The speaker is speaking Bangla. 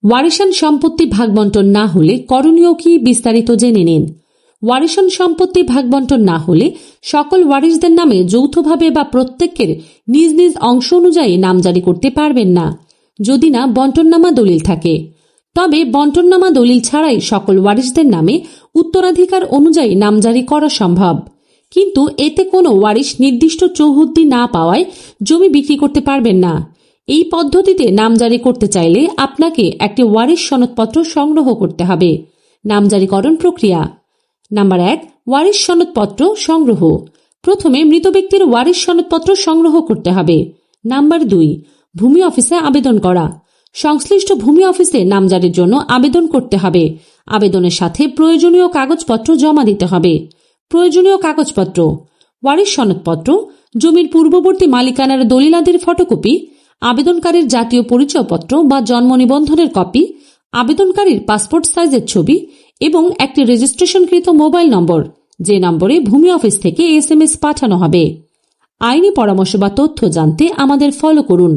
ওয়ারিশান সম্পত্তি ভাগবণ্টন না হলে করণীয় কি বিস্তারিত জেনে নিন। ওয়ারিশান সম্পত্তি ভাগবণ্টন না হলে সকল ওয়ারিশদের নামে যৌথভাবে বা প্রত্যেকের নিজ নিজ অংশ অনুযায়ী নামজারি করতে পারবেন না, যদি না বণ্টননামা দলিল থাকে। তবে বণ্টননামা দলিল ছাড়াই সকল ওয়ারিশদের নামে উত্তরাধিকার অনুযায়ী নামজারি করা সম্ভব। কিন্তু এতে কোনো ওয়ারিশ নির্দিষ্ট চৌহদ্দি না পাওয়ায় জমি বিক্রি করতে পারবেন না। এই পদ্ধতিতে নামজারি করতে চাইলে আপনাকে একটি ওয়ারিশ সনদপত্র সংগ্রহ করতে হবে। নামজারিকরণ প্রক্রিয়া। নাম্বার 1, ওয়ারিশ সনদপত্র সংগ্রহ। প্রথমে মৃত ব্যক্তির ওয়ারিশ সনদপত্র সংগ্রহ করতে হবে। নাম্বার 2, ভূমি অফিসে আবেদন করা। সংশ্লিষ্ট ভূমি অফিসে নামজারির জন্য আবেদন করতে হবে। আবেদনের সাথে প্রয়োজনীয় কাগজপত্র জমা দিতে হবে। প্রয়োজনীয় কাগজপত্র: ওয়ারিশ সনদপত্র, জমির পূর্ববর্তী মালিকানার দলিলাদির ফটোকপি, আবেদনকারীর জাতীয় পরিচয়পত্র বা জন্ম নিবন্ধনের কপি, আবেদনকারীর পাসপোর্ট সাইজের ছবি এবং একটি রেজিস্ট্রেশনকৃত মোবাইল নম্বর, যে নম্বরে ভূমি অফিস থেকে SMS পাঠানো হবে। আইনি পরামর্শ বা তথ্য জানতে আমাদের ফলো করুন।